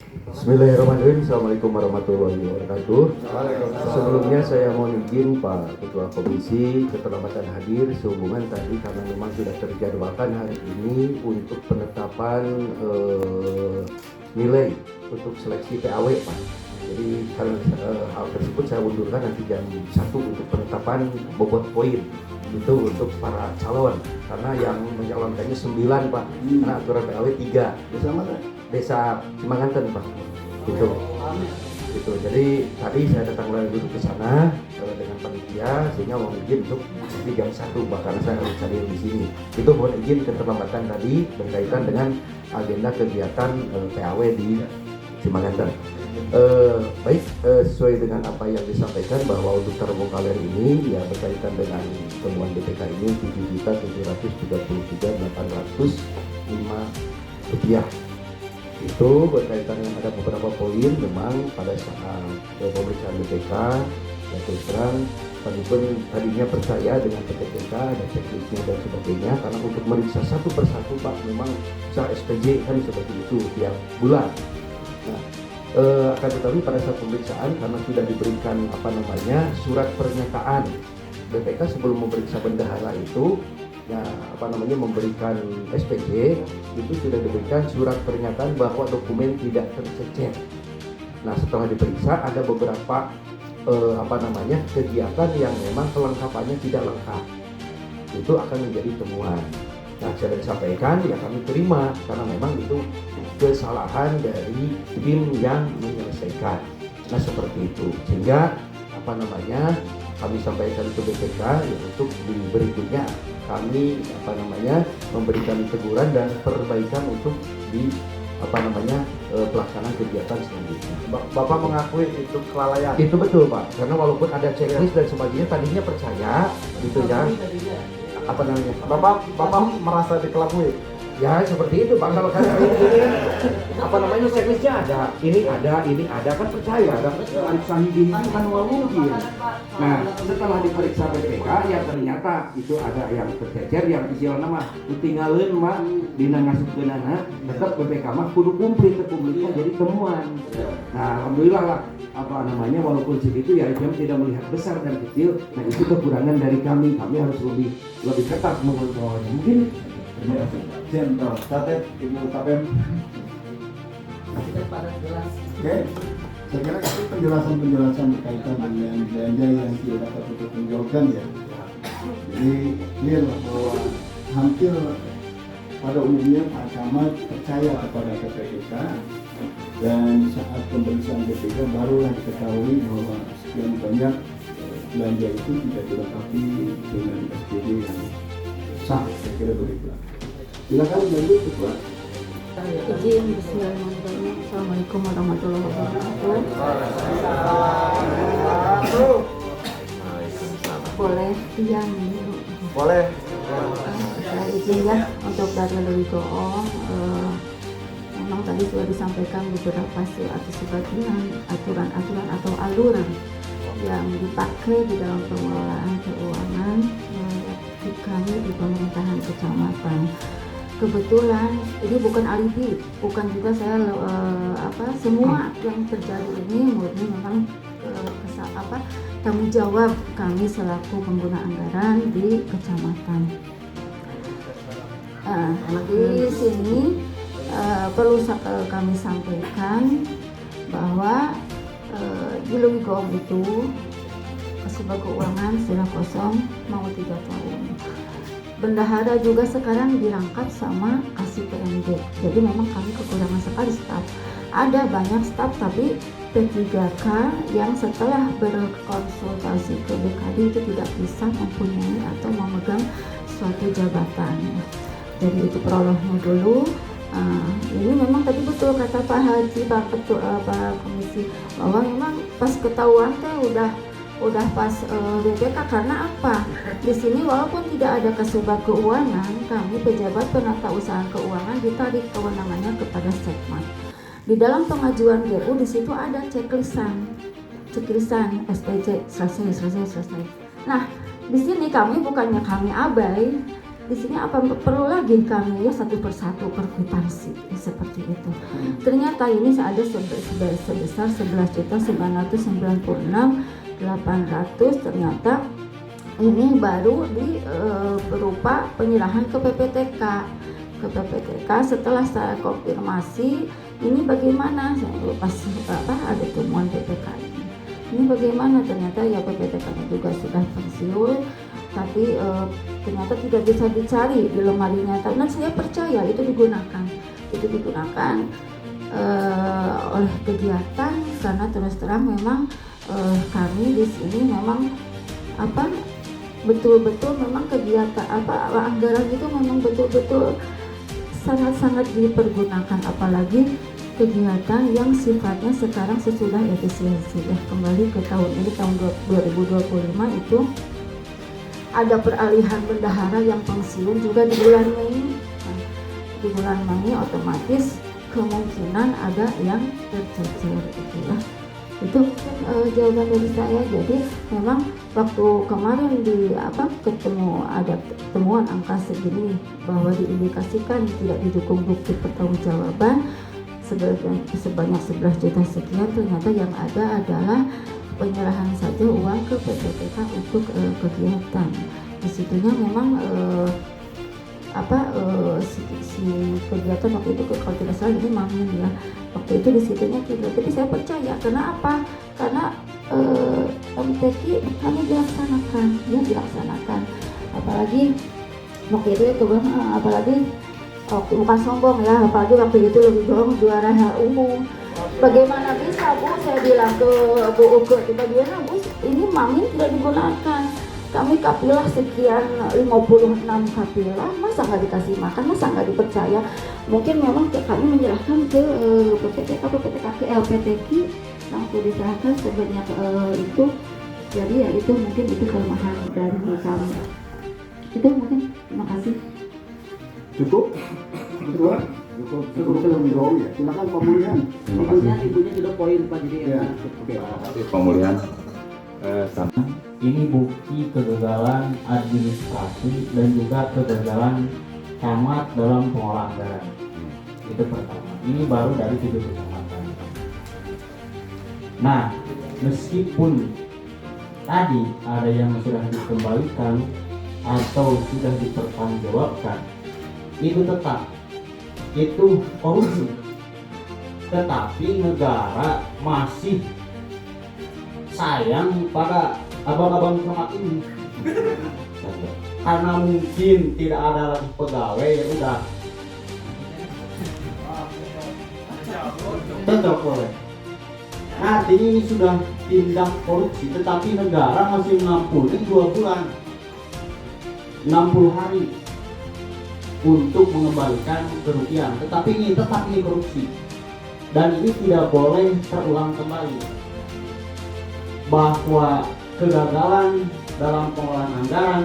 Bismillahirrahmanirrahim. Assalamualaikum warahmatullahi wabarakatuh. Sebelumnya saya mohon izin Pak Ketua Komisi keterlambatan hadir sehubungan tadi karena memang sudah terjadwalkan hari ini untuk penetapan nilai untuk seleksi PAW Pak. Jadi karena hal tersebut saya undurkan nanti jam 1 untuk penetapan bobot poin itu untuk para calon karena yang mencalonkannya 9 Pak, karena aturan PAW 3. Desa mana? Desa Cimanganten Pak. Gitu. Jadi tadi saya datang lagi dulu ke sana dengan panitia sehingga mohon izin untuk di jam 1 bahkan saya harus hadir di sini. Itu mohon izin keterlambatan tadi berkaitan dengan agenda kegiatan PAW di Cimanganten. Baik, sesuai dengan apa yang disampaikan bahwa untuk terbongkar ini ya berkaitan dengan temuan BPK ini 7.733.805 itu berkaitan dengan ada beberapa poin memang pada saat pemeriksaan BPK ya terus terang kami pun tadinya percaya dengan PTPK dan checklistnya dan sebagainya karena untuk meriksa satu persatu Pak memang usaha SPJ kan seperti itu tiap bulan. Nah, akan tetapi pada saat pemeriksaan karena sudah diberikan surat pernyataan BPK sebelum memeriksa bendahara itu ya memberikan SPJ itu sudah diberikan surat pernyataan bahwa dokumen tidak tercecer. Nah setelah diperiksa ada beberapa kegiatan yang memang kelengkapannya tidak lengkap, itu akan menjadi temuan. Nah saya sampaikan ya kami terima karena memang itu kesalahan dari tim yang menyelesaikan. Nah seperti itu sehingga kami sampaikan ke BPK ya, untuk di berikutnya kami memberikan teguran dan perbaikan untuk di pelaksanaan kegiatan selanjutnya. Bapak mengakui itu kelalaian? Itu betul Pak, karena walaupun ada checklist dan sebagainya tadinya percaya gitu ya. Bapak merasa dikelabui? Ya seperti itu Pak, kalau kayak ini checklistnya ada, ini ada kan percaya, ada Alif itu kan mungkin. Nah setelah diperiksa BPK ya ternyata itu ada yang tercecer, yang istilah nama tinggalin mah dina ngasupkeunana tetap BPK mah kudu kumplit jadi temuan. Nah alhamdulillah lah walaupun segitu ya kami tidak melihat besar dan kecil. Nah itu kekurangan dari kami harus lebih ketat mengontrolnya mungkin. Jenderal Satet, Ibu Kapem. Oke, saya kira itu penjelasan berkaitan dengan belanja yang tidak dapat dipertanggungjawabkan ya. Jadi clear bahwa hampir pada umumnya Pak Camat percaya kepada PPK dan saat pemeriksaan BPK barulah diketahui bahwa sekian banyak belanja itu tidak dilengkapi dengan SPD yang sah. Saya kira begitu. Silakan lanjut Ketua. Izin bismillahirrahmanirrahim. Assalamualaikum warahmatullahi wabarakatuh. Boleh diam dulu. Boleh. Saya izin ya untuk dari Lewi Goong. Memang tadi sudah disampaikan beberapa sebagian aturan-aturan atau aluran yang dipakai di dalam pengelolaan keuangan di kami di pemerintahan kecamatan. Kebetulan ini bukan alibi, bukan juga saya semua yang terjadi ini murni memang tanggung jawab kami selaku pengguna anggaran di kecamatan. Di sini perlu kami sampaikan bahwa di Lewi Goong itu Kasubag Keuangan sudah kosong mau 3 tahun. Bendahara juga sekarang dirangkap sama Kasih PMD. Jadi memang kami kekurangan sekali staf. Ada banyak staf tapi P3K yang setelah berkonsultasi ke BKD itu tidak bisa mempunyai atau memegang suatu jabatan. Jadi itu prolognya dulu. Ini memang tadi betul kata Pak Haji, Pak Ketua, Pak Komisi bahwa memang pas ketahuan udah pas BPK karena apa? Di sini walaupun tidak ada Kasubag Keuangan, kami pejabat penata usaha keuangan ditarik kewenangannya kepada Sekmat. Di dalam pengajuan GU di situ ada checklistan SPJ selesai. Nah, di sini bukannya kami abai, di sini apa perlu lagi kami ya satu persatu perkwitansi seperti itu. Ternyata ini ada sebesar 11.996.800, ternyata ini baru berupa penyerahan ke PPTK. Setelah saya konfirmasi ini bagaimana, pas ada temuan PPK ini bagaimana, ternyata ya PPTK-nya juga sudah pensiun, tapi ternyata tidak bisa dicari di lemarinya. Karena saya percaya itu digunakan oleh kegiatan, karena terus terang memang kami di sini memang betul-betul memang kegiatan anggaran itu memang betul-betul sangat-sangat dipergunakan, apalagi kegiatan yang sifatnya sekarang sesudah efisiensi ya. Kembali ke tahun ini, tahun 2025 itu ada peralihan bendahara yang pensiun juga di bulan Mei. Nah, di bulan Mei otomatis kemungkinan ada yang tercecer gitu ya. Itu jawaban dari saya. Jadi memang waktu kemarin ketemu ada temuan angka segini bahwa diindikasikan tidak didukung bukti pertanggungjawaban sebanyak 11 juta sekian, ternyata yang ada adalah penyerahan saja uang ke PPTK untuk kegiatan. Disitunya memang si kegiatan waktu itu kalau tidak salah ini Mamin ya, waktu itu disitunya tidak. Tapi saya percaya, karena apa? Karena MTQ kami dilaksanakan, apalagi waktu itu apalagi bukan sombong ya, apalagi waktu itu lebih dong juara hal umum. Bagaimana bisa Bu, saya bilang ke Bu Uke, bagaimana Bu, ini Mamin tidak digunakan, kami kapilah sekian 56 kapilah, masa nggak dikasih makan, masa nggak dipercaya. Mungkin memang kami menyerahkan ke PPTK, ke LPTQ, langsung diserahkan sebanyak itu. Jadi ya itu mungkin itu kelemahan dari kami. Itu mungkin, terima kasih. Cukup? Cukup lebih jauh ya. Silakan pemulihan. Ibunya sudah poin Pak, jadi ya. Oke. Terima kasih pemulihan. Ini bukti kegagalan administrasi dan juga kegagalan camat dalam pengolahan anggaran. Itu pertama. Ini baru dari 7 kecamatan. Nah, meskipun tadi ada yang sudah dikembalikan atau sudah dipertanggungjawabkan, itu tetap itu korupsi. Tetapi negara masih sayang pada abang-abang camat ini, karena mungkin tidak ada lagi pegawai, ya udah tetap boleh. Artinya ini sudah tindak korupsi, tetapi negara masih mengampuni 2 bulan 60 hari untuk mengembalikan kerugian. Tetapi ini tetap ini korupsi, dan ini tidak boleh terulang kembali. Bahwa kegagalan dalam pengolahan anggaran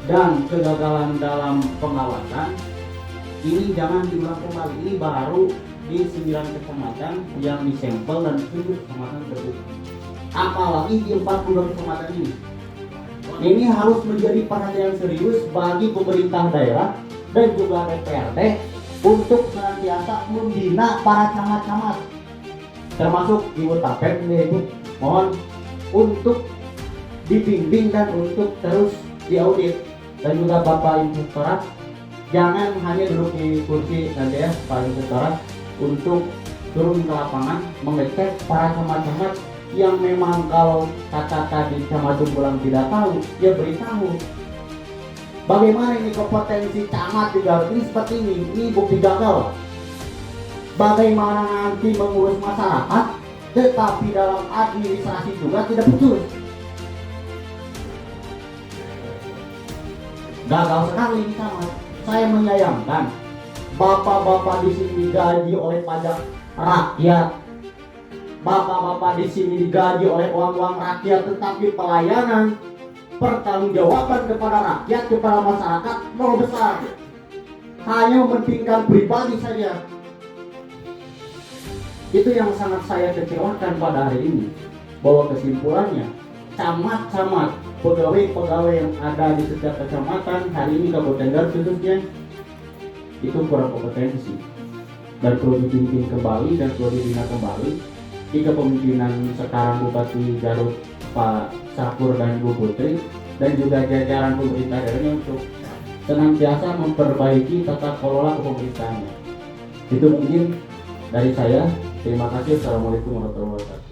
dan kegagalan dalam pengawasan ini jangan diulang kembali. Ini baru di 9 kecamatan yang disampel dan 7 kecamatan terbukti. Apalagi di 42 kecamatan ini. Ini harus menjadi perhatian serius bagi pemerintah daerah dan juga DPRD untuk senantiasa membina para camat-camat, termasuk Ibu Tapet, Ibu mohon untuk dibimbing dan untuk terus diaudit, dan juga Bapak Inspektorat jangan hanya duduk di kursi nanti ya Pak Inspektorat, untuk turun ke lapangan mengecek para camat-camat yang memang kalau kata tadi camat Jumbulang tidak tahu, ya beritahu. Bagaimana ini kompetensi camat di Garut ini seperti ini bukti gagal. Bagaimana nanti mengurus masyarakat, tetapi dalam administrasi juga tidak becus. Gagal sekali ini camat. Saya menyayangkan bapak-bapak di sini digaji oleh pajak rakyat, bapak-bapak di sini digaji oleh uang-uang rakyat, tetapi pelayanan pertanggungjawaban kepada rakyat, kepada masyarakat nol besar, hanya mementingkan pribadi saja. Itu yang sangat saya kecewakan pada hari ini, bahwa kesimpulannya camat-camat pegawai-pegawai yang ada di setiap kecamatan hari ini Kabupaten Garut khususnya itu kurang kompetensi dan perlu dipimpin kembali dan perlu dibina kembali di kepemimpinan sekarang Bupati Garut Pak Sakur dan Bu Putri dan juga jajaran pemerintah daerahnya untuk senantiasa memperbaiki tata kelola pemerintahannya. Itu mungkin dari saya. Terima kasih. Assalamualaikum warahmatullahi wabarakatuh.